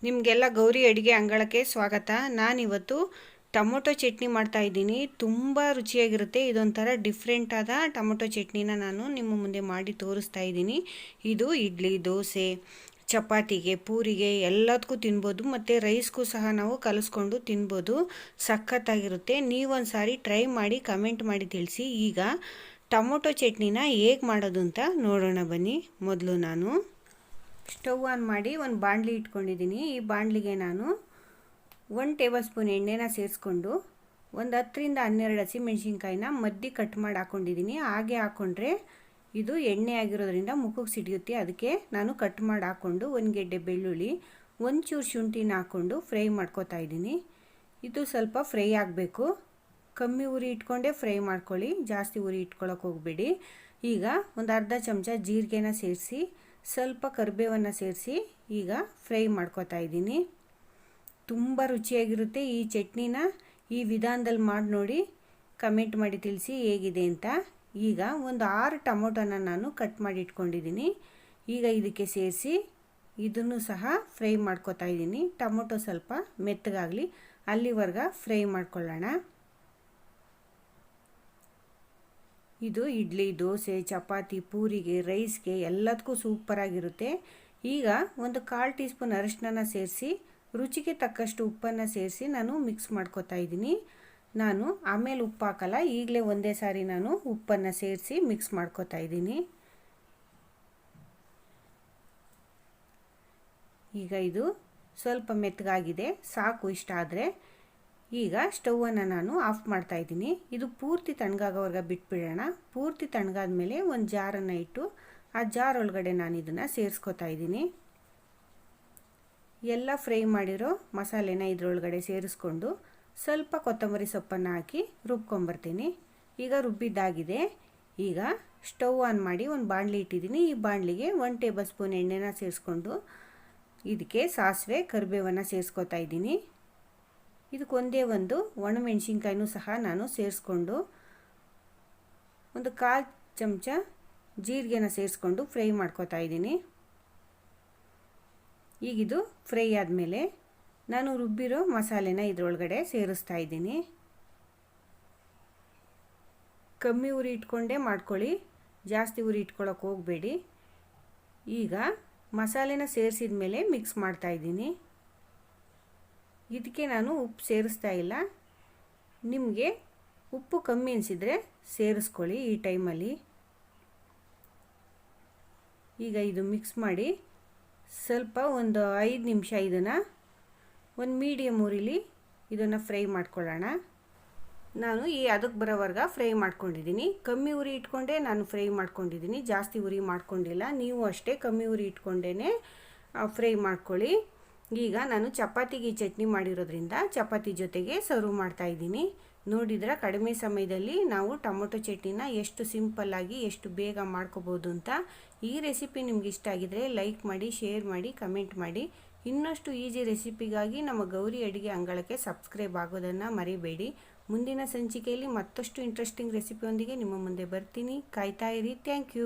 ನಿಮಗೆಲ್ಲ ಗೌರಿ ಅಡುಗೆ ಅಂಗಳಕ್ಕೆ ಸ್ವಾಗತ. ನಾನಿವತ್ತು ಟೊಮೊಟೊ ಚಟ್ನಿ ಮಾಡ್ತಾಯಿದ್ದೀನಿ. ತುಂಬ ರುಚಿಯಾಗಿರುತ್ತೆ. ಇದೊಂಥರ ಡಿಫ್ರೆಂಟ್ ಆದ ಟೊಮೊಟೊ ಚಟ್ನಿನ ನಾನು ನಿಮ್ಮ ಮುಂದೆ ಮಾಡಿ ತೋರಿಸ್ತಾ ಇದ್ದೀನಿ. ಇದು ಇಡ್ಲಿ, ದೋಸೆ, ಚಪಾತಿಗೆ, ಪೂರಿಗೆ ಎಲ್ಲದಕ್ಕೂ ತಿನ್ಬೋದು. ಮತ್ತು ರೈಸ್ಗೂ ಸಹ ನಾವು ಕಲಿಸ್ಕೊಂಡು ತಿನ್ಬೋದು. ಸಖತ್ತಾಗಿರುತ್ತೆ. ನೀವೊಂದು ಸಾರಿ ಟ್ರೈ ಮಾಡಿ ಕಮೆಂಟ್ ಮಾಡಿ ತಿಳಿಸಿ. ಈಗ ಟೊಮೊಟೊ ಚಟ್ನಿನ ಹೇಗೆ ಮಾಡೋದು ಅಂತ ನೋಡೋಣ ಬನ್ನಿ. ಮೊದಲು ನಾನು ಸ್ಟವ್ ಆನ್ ಮಾಡಿ ಒಂದು ಬಾಣಲಿ ಇಟ್ಕೊಂಡಿದ್ದೀನಿ. ಈ ಬಾಣಲಿಗೆ ನಾನು 1 ಟೇಬಲ್ ಸ್ಪೂನ್ ಎಣ್ಣೆನ ಸೇರಿಸ್ಕೊಂಡು ಒಂದು 10ರಿಂದ 12 ಹಸಿಮೆಣ್ಸಿನ್ಕಾಯಿನ ಮದ್ದಿ ಕಟ್ ಮಾಡಿ ಹಾಕ್ಕೊಂಡಿದ್ದೀನಿ. ಹಾಗೆ ಹಾಕ್ಕೊಂಡ್ರೆ ಇದು ಎಣ್ಣೆ ಆಗಿರೋದ್ರಿಂದ ಮುಖಕ್ಕೆ ಸಿಡಿಯುತ್ತೆ. ಅದಕ್ಕೆ ನಾನು ಕಟ್ ಮಾಡಿ ಹಾಕ್ಕೊಂಡು 1 ಗೆಡ್ಡೆ ಬೆಳ್ಳುಳ್ಳಿ, ಒಂಚೂರು ಶುಂಠಿನ ಹಾಕ್ಕೊಂಡು ಫ್ರೈ ಮಾಡ್ಕೋತಾ ಇದ್ದೀನಿ. ಇದು ಸ್ವಲ್ಪ ಫ್ರೈ ಆಗಬೇಕು. ಕಮ್ಮಿ ಉರಿ ಇಟ್ಕೊಂಡೇ ಫ್ರೈ ಮಾಡ್ಕೊಳ್ಳಿ, ಜಾಸ್ತಿ ಉರಿ ಇಟ್ಕೊಳ್ಳೋಕೆ ಹೋಗಬೇಡಿ. ಈಗ ಒಂದು ಅರ್ಧ ಚಮಚ ಜೀರಿಗೆನ ಸೇರಿಸಿ, ಸ್ವಲ್ಪ ಕರಿಬೇವನ್ನು ಸೇರಿಸಿ ಈಗ ಫ್ರೈ ಮಾಡ್ಕೋತಾ ಇದ್ದೀನಿ. ತುಂಬ ರುಚಿಯಾಗಿರುತ್ತೆ. ಈ ಚಟ್ನಿನ ಈ ವಿಧಾನದಲ್ಲಿ ಮಾಡಿ ನೋಡಿ, ಕಮೆಂಟ್ ಮಾಡಿ ತಿಳಿಸಿ ಹೇಗಿದೆ ಅಂತ. ಈಗ ಒಂದು 6 ಟೊಮೊಟೊನ ನಾನು ಕಟ್ ಮಾಡಿ ಇಟ್ಕೊಂಡಿದ್ದೀನಿ. ಈಗ ಇದಕ್ಕೆ ಸೇರಿಸಿ ಇದನ್ನು ಸಹ ಫ್ರೈ ಮಾಡ್ಕೋತಾ ಇದ್ದೀನಿ. ಟೊಮೊಟೊ ಸ್ವಲ್ಪ ಮೆತ್ತಗಾಗಲಿ, ಅಲ್ಲಿವರೆಗೆ ಫ್ರೈ ಮಾಡ್ಕೊಳ್ಳೋಣ. ಇದು ಇಡ್ಲಿ, ದೋಸೆ, ಚಪಾತಿ, ಪೂರಿಗೆ, ರೈಸ್ಗೆ ಎಲ್ಲದಕ್ಕೂ ಸೂಪರಾಗಿರುತ್ತೆ. ಈಗ ಒಂದು 1/4 ಟೀ ಸ್ಪೂನ್ ಅರಿಶಿನ ಸೇರಿಸಿ, ರುಚಿಗೆ ತಕ್ಕಷ್ಟು ಉಪ್ಪನ್ನು ಸೇರಿಸಿ ನಾನು ಮಿಕ್ಸ್ ಮಾಡ್ಕೋತಾ ಇದ್ದೀನಿ. ನಾನು ಆಮೇಲೆ ಉಪ್ಪು ಹಾಕಲ್ಲ, ಈಗಲೇ ಒಂದೇ ಸಾರಿ ನಾನು ಉಪ್ಪನ್ನು ಸೇರಿಸಿ ಮಿಕ್ಸ್ ಮಾಡ್ಕೋತಾ ಇದ್ದೀನಿ. ಈಗ ಇದು ಸ್ವಲ್ಪ ಮೆತ್ತಗಾಗಿದೆ, ಸಾಕು ಇಷ್ಟ ಆದರೆ. ಈಗ ಸ್ಟವನ್ನು ನಾನು ಆಫ್ ಮಾಡ್ತಾ ಇದ್ದೀನಿ. ಇದು ಪೂರ್ತಿ ತಣ್ಣಗಾಗೋವರೆಗೆ ಬಿಟ್ಬಿಡೋಣ. ಪೂರ್ತಿ ತಣ್ಣಗಾದ ಮೇಲೆ ಒಂದು ಜಾರನ್ನು ಇಟ್ಟು ಆ ಜಾರ್ ಒಳಗಡೆ ನಾನು ಇದನ್ನು ಸೇರಿಸ್ಕೋತಾ ಇದ್ದೀನಿ. ಎಲ್ಲ ಫ್ರೈ ಮಾಡಿರೋ ಮಸಾಲೆನ ಇದರೊಳಗಡೆ ಸೇರಿಸ್ಕೊಂಡು ಸ್ವಲ್ಪ ಕೊತ್ತಂಬರಿ ಸೊಪ್ಪನ್ನು ಹಾಕಿ ರುಬ್ಕೊಂಬರ್ತೀನಿ. ಈಗ ರುಬ್ಬಿದ್ದಾಗಿದೆ. ಈಗ ಸ್ಟವ್ ಆನ್ ಮಾಡಿ ಒಂದು ಬಾಣಲಿ ಇಟ್ಟಿದ್ದೀನಿ. ಈ ಬಾಣಲಿಗೆ 1 ಟೇಬಲ್ ಸ್ಪೂನ್ ಎಣ್ಣೆನ ಸೇರಿಸ್ಕೊಂಡು ಇದಕ್ಕೆ ಸಾಸಿವೆ, ಕರಿಬೇವನ್ನು ಸೇರಿಸ್ಕೋತಾ ಇದ್ದೀನಿ. ಇದಕ್ಕೊಂದೇ ಒಂದು ಒಣಮೆಣಸಿನ್ಕಾಯಿನೂ ಸಹ ನಾನು ಸೇರಿಸ್ಕೊಂಡು ಒಂದು 1/4 ಚಮಚ ಜೀರಿಗೆನ ಸೇರಿಸ್ಕೊಂಡು ಫ್ರೈ ಮಾಡ್ಕೋತಾ ಇದ್ದೀನಿ. ಈಗಿದು ಫ್ರೈ ಆದಮೇಲೆ ನಾನು ರುಬ್ಬಿರೋ ಮಸಾಲೆನ ಇದರೊಳಗಡೆ ಸೇರಿಸ್ತಾ ಇದ್ದೀನಿ. ಕಮ್ಮಿ ಉರಿ ಇಟ್ಕೊಂಡೇ ಮಾಡ್ಕೊಳ್ಳಿ, ಜಾಸ್ತಿ ಉರಿ ಇಟ್ಕೊಳ್ಳೋಕೆ ಹೋಗಬೇಡಿ. ಈಗ ಮಸಾಲೆನ ಸೇರಿಸಿದ ಮೇಲೆ ಮಿಕ್ಸ್ ಮಾಡ್ತಾ ಇದ್ದೀನಿ. ಇದಕ್ಕೆ ನಾನು ಉಪ್ಪು ಸೇರಿಸ್ತಾ ಇಲ್ಲ. ನಿಮಗೆ ಉಪ್ಪು ಕಮ್ಮಿ ಅನಿಸಿದರೆ ಸೇರಿಸ್ಕೊಳ್ಳಿ ಈ ಟೈಮಲ್ಲಿ. ಈಗ ಇದು ಮಿಕ್ಸ್ ಮಾಡಿ ಸ್ವಲ್ಪ ಒಂದು 5 ನಿಮಿಷ ಇದನ್ನು ಒಂದು ಮೀಡಿಯಮ್ ಉರಿಲಿ ಇದನ್ನು ಫ್ರೈ ಮಾಡ್ಕೊಳ್ಳೋಣ. ನಾನು ಈ ಅದಕ್ಕೆ ಬರೋವರೆಗೆ ಫ್ರೈ ಮಾಡ್ಕೊಂಡಿದ್ದೀನಿ. ಕಮ್ಮಿ ಉರಿ ಇಟ್ಕೊಂಡೇ ನಾನು ಫ್ರೈ ಮಾಡ್ಕೊಂಡಿದ್ದೀನಿ, ಜಾಸ್ತಿ ಉರಿ ಮಾಡ್ಕೊಂಡಿಲ್ಲ. ನೀವು ಅಷ್ಟೇ ಕಮ್ಮಿ ಉರಿ ಇಟ್ಕೊಂಡೇ ಫ್ರೈ ಮಾಡ್ಕೊಳ್ಳಿ. ಈಗ ನಾನು ಚಪಾತಿಗೆ ಚಟ್ನಿ ಮಾಡಿರೋದ್ರಿಂದ ಚಪಾತಿ ಜೊತೆಗೆ ಸರ್ವ್ ಮಾಡ್ತಾ ಇದ್ದೀನಿ. ನೋಡಿದ್ರೆ ಕಡಿಮೆ ಸಮಯದಲ್ಲಿ ನಾವು ಟೊಮೊಟೊ ಚಟ್ನಿನ ಎಷ್ಟು ಸಿಂಪಲ್ಲಾಗಿ ಎಷ್ಟು ಬೇಗ ಮಾಡ್ಕೋಬೋದು ಅಂತ. ಈ ರೆಸಿಪಿ ನಿಮ್ಗೆ ಇಷ್ಟ ಆಗಿದ್ರೆ ಲೈಕ್ ಮಾಡಿ, ಶೇರ್ ಮಾಡಿ, ಕಮೆಂಟ್ ಮಾಡಿ. ಇನ್ನಷ್ಟು ಈಸಿ ರೆಸಿಪಿಗಾಗಿ ನಮ್ಮ ಗೌರಿ ಅಡುಗೆ ಅಂಗಳಕ್ಕೆ ಸಬ್ಸ್ಕ್ರೈಬ್ ಆಗೋದನ್ನು ಮರಿಬೇಡಿ. ಮುಂದಿನ ಸಂಚಿಕೆಯಲ್ಲಿ ಮತ್ತಷ್ಟು ಇಂಟ್ರೆಸ್ಟಿಂಗ್ ರೆಸಿಪಿಯೊಂದಿಗೆ ನಿಮ್ಮ ಮುಂದೆ ಬರ್ತೀನಿ. ಕಾಯ್ತಾ ಇರಿ. Thank you.